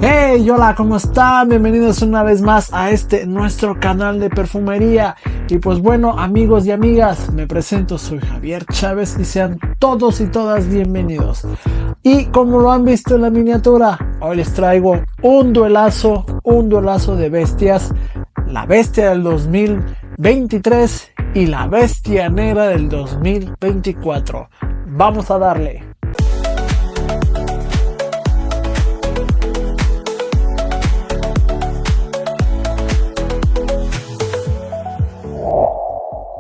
Hey, hola, ¿cómo están? Bienvenidos una vez más a nuestro canal de perfumería. Y pues bueno, amigos y amigas, me presento, soy Javier Chávez y sean todos y todas bienvenidos. Y como lo han visto en la miniatura, hoy les traigo un duelazo de bestias. La bestia del 2023 y la bestia negra del 2024. Vamos a darle.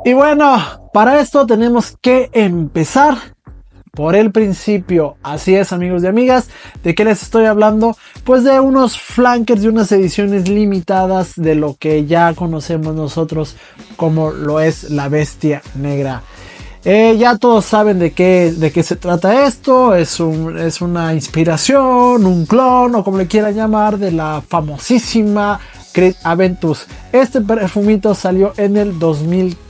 Y bueno, para esto tenemos que empezar por el principio. Así es, amigos y amigas. ¿De qué les estoy hablando? Pues de unos flankers, de unas ediciones limitadas de lo que ya conocemos nosotros como lo es la bestia negra. Ya todos saben de qué se trata esto. Es una inspiración, un clon o como le quieran llamar, de la famosísima Creed Aventus. Este perfumito salió en el 2015.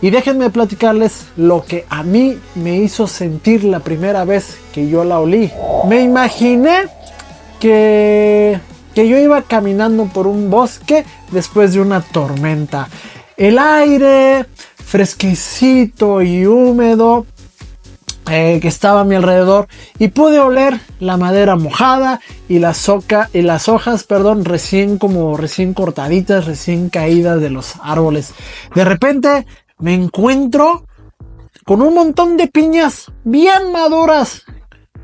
Y déjenme platicarles lo que a mí me hizo sentir la primera vez que yo la olí. Me imaginé que yo iba caminando por un bosque después de una tormenta. El aire fresquecito y húmedo que estaba a mi alrededor, y pude oler la madera mojada y las hojas, recién cortaditas, recién caídas de los árboles. De repente me encuentro con un montón de piñas bien maduras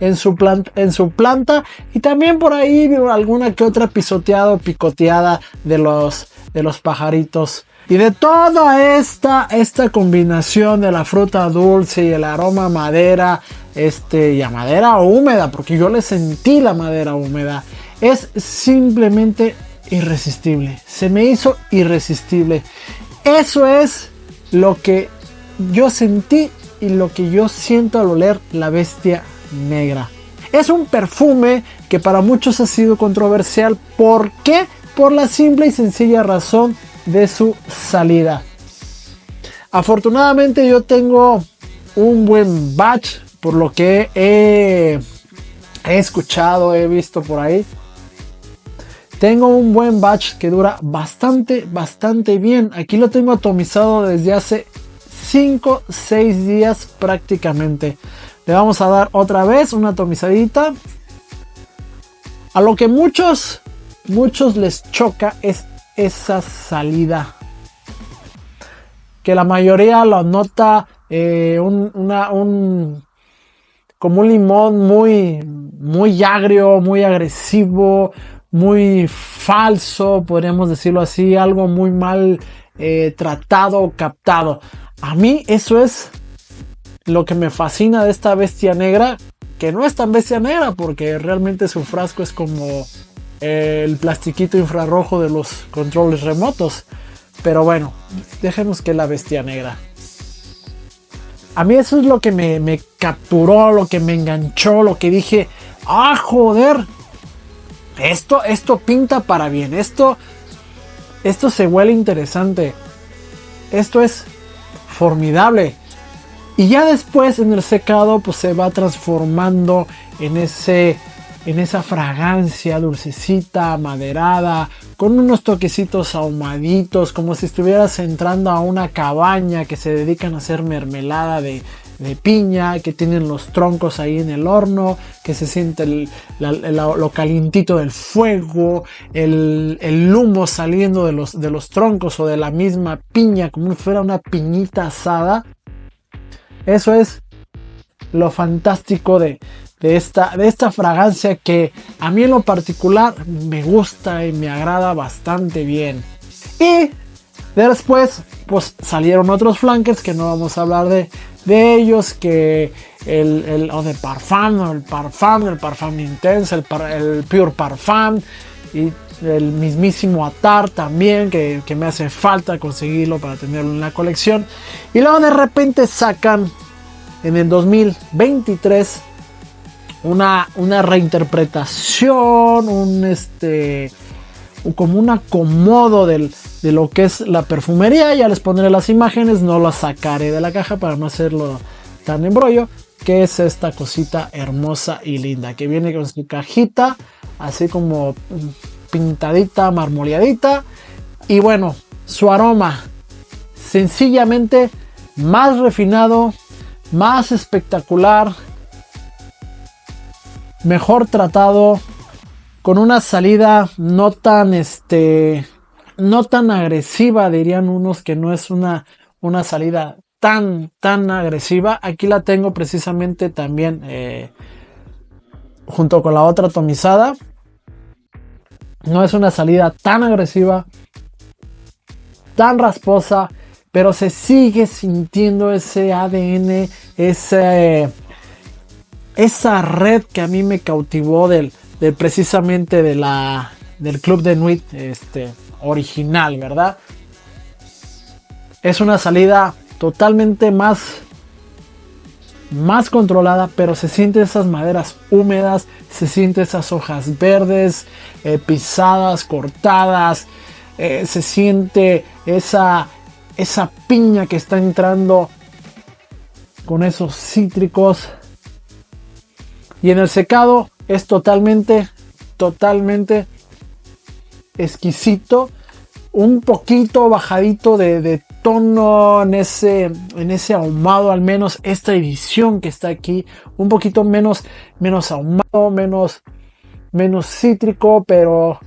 en su planta, y también por ahí alguna que otra pisoteada o picoteada de los pajaritos. Y de toda esta combinación de la fruta dulce y el aroma a madera, y a madera húmeda, porque yo le sentí la madera húmeda, es simplemente irresistible. Se me hizo irresistible. Eso es lo que yo sentí y lo que yo siento al oler la bestia negra. Es un perfume que para muchos ha sido controversial. ¿Por qué? Por la simple y sencilla razón de su salida. Afortunadamente yo tengo un buen batch, por lo que he escuchado, he visto por ahí. Tengo un buen batch que dura bastante bien. Aquí lo tengo atomizado desde hace 5-6 días prácticamente. Le vamos a dar otra vez una atomizadita. A lo que muchos les choca es esa salida, que la mayoría lo nota como un limón muy agrio, muy agresivo, muy falso, podríamos decirlo así, algo muy mal tratado, captado. A mí eso es lo que me fascina de esta bestia negra, que no es tan bestia negra porque realmente su frasco es como el plastiquito infrarrojo de los controles remotos. Pero bueno, dejemos que la bestia negra. A mí eso es lo que me capturó, lo que me enganchó, lo que dije, ¡ah, joder! Esto pinta para bien, esto se huele interesante, esto es formidable. Y ya después en el secado pues se va transformando en esa fragancia dulcecita, maderada, con unos toquecitos ahumaditos, como si estuvieras entrando a una cabaña que se dedican a hacer mermelada de piña, que tienen los troncos ahí en el horno, que se siente lo calientito del fuego, el humo saliendo de los troncos o de la misma piña, como si fuera una piñita asada. Eso es lo fantástico de esta fragancia, que a mí en lo particular me gusta y me agrada bastante bien. Y después pues salieron otros flankers que no vamos a hablar de ellos, que el Eau de Parfum, el Parfum Intense, el Pure Parfum, y el mismísimo Attar también, que me hace falta conseguirlo para tenerlo en la colección. Y luego de repente sacan en el 2023 una reinterpretación, como un acomodo de lo que es la perfumería. Ya les pondré las imágenes, no las sacaré de la caja para no hacerlo tan embrollo, que es esta cosita hermosa y linda que viene con su cajita así como pintadita, marmoleadita. Y bueno, su aroma sencillamente más refinado, más espectacular, mejor tratado, con una salida no tan agresiva, dirían unos, que no es una salida tan agresiva. Aquí la tengo precisamente también junto con la otra atomizada. No es una salida tan agresiva, tan rasposa, pero se sigue sintiendo ese ADN, esa red que a mí me cautivó precisamente del Club de Nuit original, ¿verdad? Es una salida totalmente más controlada, pero se siente esas maderas húmedas, se siente esas hojas verdes, pisadas, cortadas, se siente esa piña que está entrando con esos cítricos. Y en el secado es totalmente exquisito, un poquito bajadito de tono en ese ahumado, al menos esta edición que está aquí, un poquito menos ahumado, menos cítrico, pero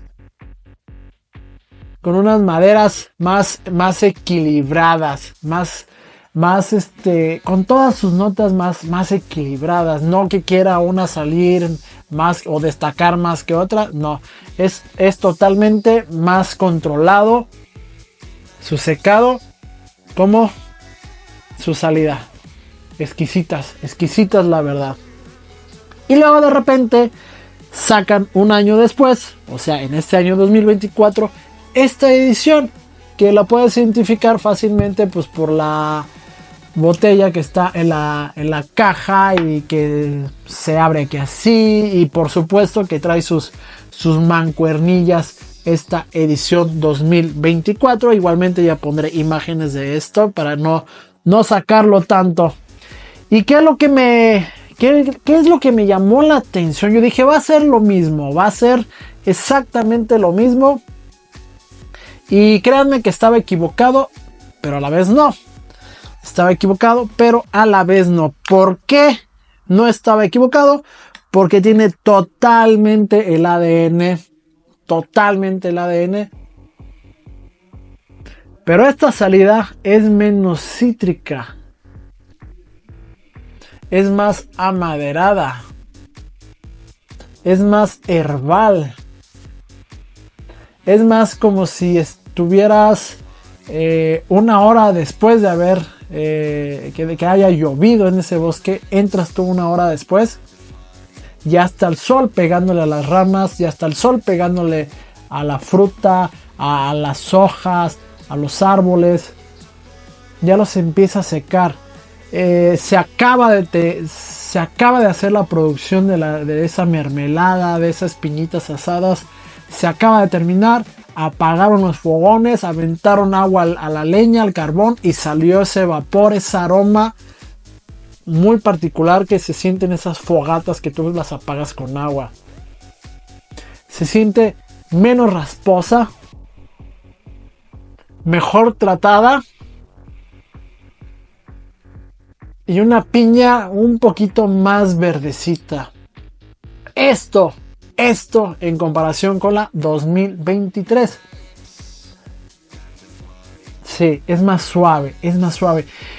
con unas maderas más equilibradas, con todas sus notas más equilibradas. No que quiera una salir más o destacar más que otra, no, es totalmente más controlado su secado como su salida. Exquisitas la verdad. Y luego de repente sacan un año después, o sea en este año 2024, esta edición que la puedes identificar fácilmente pues por la botella que está en la caja y que se abre aquí así, y por supuesto que trae sus mancuernillas esta edición 2024. Igualmente ya pondré imágenes de esto para no sacarlo tanto. ¿Y qué es lo que me llamó la atención? Yo dije, va a ser lo mismo, va a ser exactamente lo mismo. Y créanme que estaba equivocado, pero a la vez no. Estaba equivocado, pero a la vez no. ¿Por qué no estaba equivocado? Porque tiene totalmente el ADN. Pero esta salida es menos cítrica. Es más amaderada. Es más herbal. Es más como si estuvieras una hora después de haber que haya llovido en ese bosque. Entras tú una hora después, ya está el sol pegándole a las ramas, ya está el sol pegándole a la fruta, a las hojas, a los árboles, ya los empieza a secar. Se acaba de hacer la producción de esa mermelada, de esas piñitas asadas. Se acaba de terminar, apagaron los fogones, aventaron agua a la leña, al carbón, y salió ese vapor, ese aroma muy particular que se siente en esas fogatas que tú las apagas con agua. Se siente menos rasposa, mejor tratada, y una piña un poquito más verdecita. Esto en comparación con la 2023. Sí, es más suave.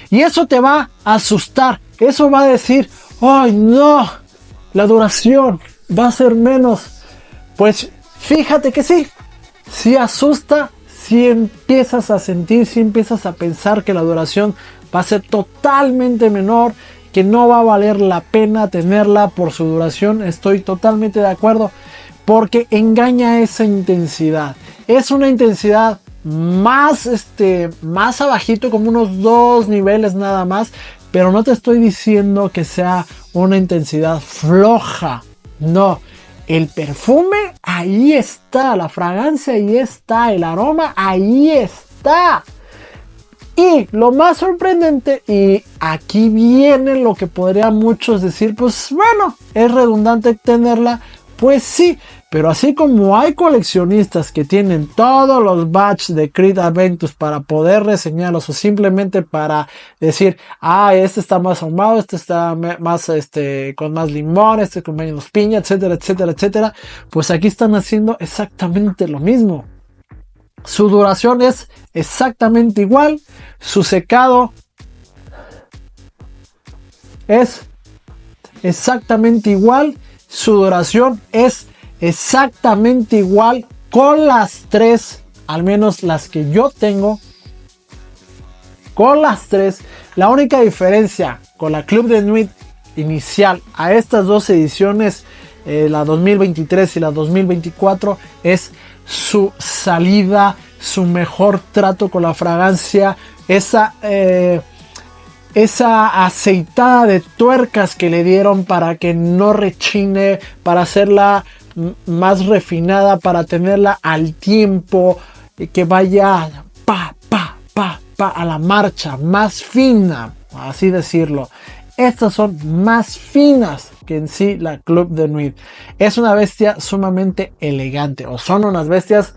Y eso te va a asustar. Eso va a decir, ¡ay no! La duración va a ser menos. Pues fíjate que sí asusta, si empiezas a sentir, si empiezas a pensar que la duración va a ser totalmente menor, que no va a valer la pena tenerla por su duración. Estoy totalmente de acuerdo, porque engaña esa intensidad. Es una intensidad más abajito, como unos 2 niveles nada más, pero no te estoy diciendo que sea una intensidad floja. No, el perfume ahí está, la fragancia ahí está, el aroma ahí está. Y lo más sorprendente, y aquí viene lo que podrían muchos decir, pues bueno, es redundante tenerla. Pues sí, Pero así como hay coleccionistas que tienen todos los batches de Creed Aventus para poder reseñarlos o simplemente para decir, este está más ahumado, este está más, con más limón, este con menos piña, etcétera, etcétera, etcétera. Pues aquí están haciendo exactamente lo mismo. Su duración es exactamente igual. Su secado es exactamente igual. Su duración es exactamente igual con las tres, al menos las que yo tengo. Con las tres, la única diferencia con la Club de Nuit inicial a estas dos ediciones, la 2023 y la 2024, es su salida, su mejor trato con la fragancia, esa aceitada de tuercas que le dieron para que no rechine, para hacerla más refinada, para tenerla al tiempo, que vaya a la marcha, más fina, así decirlo. Estas son más finas que en sí la Club de Nuit. Es una bestia sumamente elegante, o son unas bestias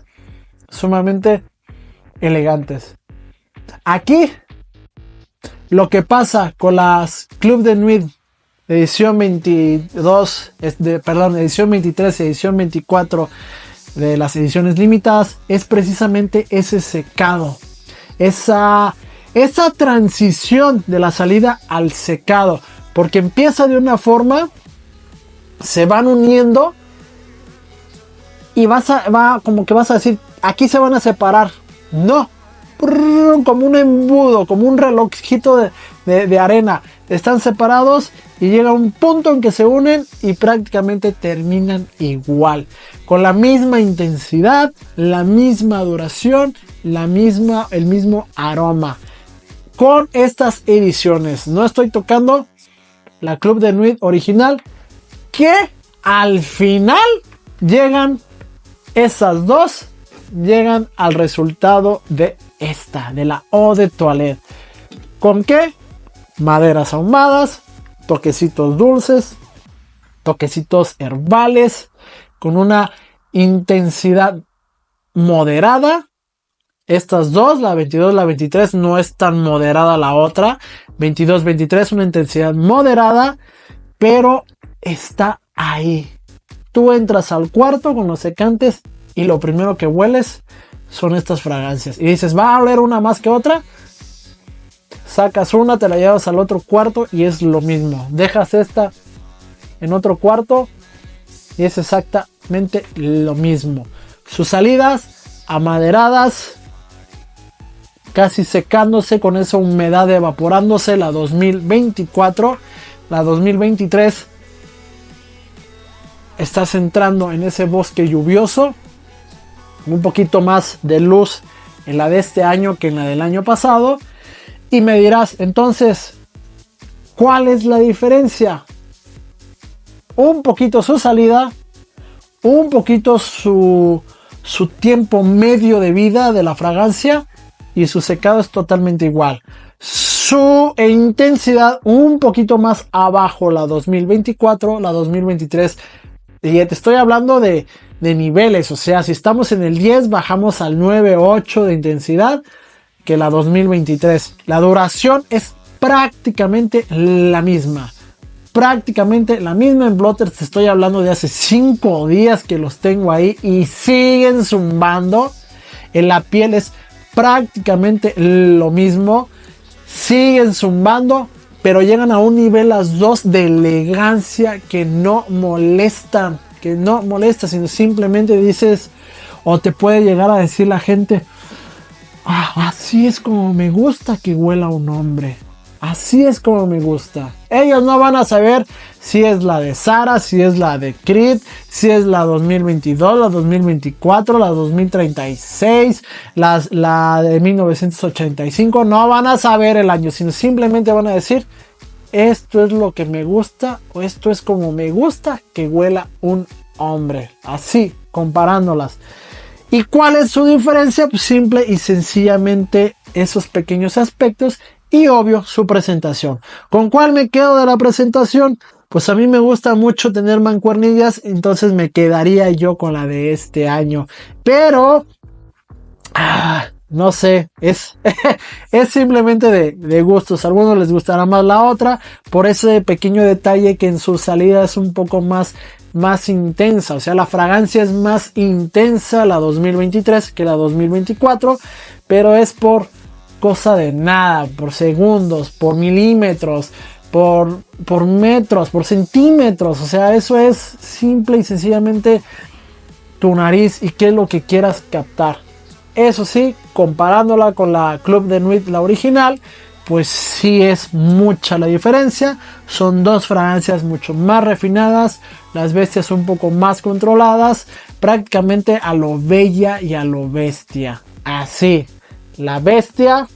sumamente elegantes. Aquí lo que pasa con las Club de Nuit edición 22, edición 23 y edición 24 de las ediciones limitadas es precisamente ese secado, esa transición de la salida al secado, porque empieza de una forma, se van uniendo y como que vas a decir, aquí se van a separar. No, como un embudo, como un relojito de arena. Están separados y llega un punto en que se unen y prácticamente terminan igual, con la misma intensidad, la misma duración, el mismo aroma. Con estas ediciones, no estoy tocando la Club de Nuit original, que al final esas dos llegan al resultado de la Eau de Toilette. ¿Con qué? Maderas ahumadas, toquecitos dulces, toquecitos herbales, con una intensidad moderada. Estas dos, la 22 y la 23, no es tan moderada la otra. 22-23, una intensidad moderada, pero está ahí. Tú entras al cuarto con los secantes y lo primero que hueles son estas fragancias. Y dices, ¿va a oler una más que otra? Sacas una, te la llevas al otro cuarto y es lo mismo. Dejas esta en otro cuarto y es exactamente lo mismo. Sus salidas amaderadas, casi secándose, con esa humedad evaporándose. La 2024, la 2023, estás entrando en ese bosque lluvioso, un poquito más de luz en la de este año que en la del año pasado. Y me dirás, entonces, ¿cuál es la diferencia? Un poquito su salida, un poquito su tiempo medio de vida de la fragancia, y su secado es totalmente igual. Su intensidad un poquito más abajo la 2024, la 2023. Y te estoy hablando de niveles, o sea, si estamos en el 10, bajamos al 9, 8 de intensidad que la 2023. La duración es prácticamente la misma. Prácticamente la misma. En Blotter te estoy hablando de hace 5 días que los tengo ahí y siguen zumbando. En la piel es prácticamente lo mismo. Siguen zumbando, pero llegan a un nivel las dos de elegancia que no molestan. Que no molesta, sino simplemente dices, o te puede llegar a decir la gente, así es como me gusta que huela un hombre. Así es como me gusta. Ellos no van a saber si es la de Zara, si es la de Creed, si es la 2022, la 2024, la 2036, la de 1985. No van a saber el año, sino simplemente van a decir, esto es lo que me gusta, o esto es como me gusta que huela un hombre. Así, comparándolas. ¿Y cuál es su diferencia? Pues simple y sencillamente esos pequeños aspectos y obvio su presentación. ¿Con cuál me quedo de la presentación? pues a mí me gusta mucho tener mancuernillas, entonces me quedaría yo con la de este año. Pero, no sé, es simplemente de gustos. A algunos les gustará más la otra por ese pequeño detalle que en su salida es un poco más intensa. O sea, la fragancia es más intensa la 2023 que la 2024, pero es por cosa de nada, por segundos, por milímetros, por metros, por centímetros. O sea, eso es simple y sencillamente tu nariz y qué es lo que quieras captar. Eso sí, comparándola con la Club de Nuit, la original, pues sí es mucha la diferencia. Son dos fragancias mucho más refinadas, las bestias un poco más controladas, prácticamente a lo bella y a lo bestia. Así, la bestia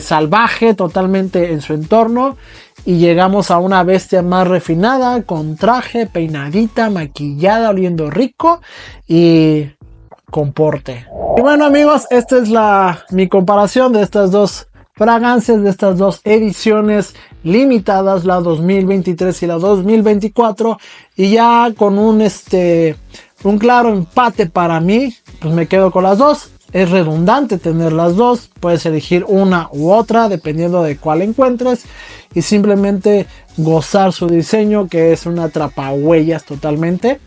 salvaje totalmente en su entorno, y llegamos a una bestia más refinada, con traje, peinadita, maquillada, oliendo rico y con porte. Y bueno, amigos, esta es mi comparación de estas dos fragancias, de estas dos ediciones limitadas, la 2023 y la 2024, y ya con un claro empate para mí, pues me quedo con las dos. Es redundante tener las dos, puedes elegir una u otra dependiendo de cuál encuentres y simplemente gozar su diseño, que es una atrapahuellas totalmente.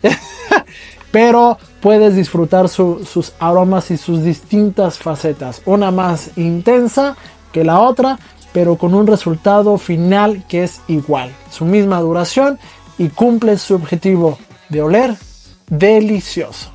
Pero puedes disfrutar sus aromas y sus distintas facetas, una más intensa que la otra, pero con un resultado final que es igual, su misma duración, y cumple su objetivo de oler delicioso.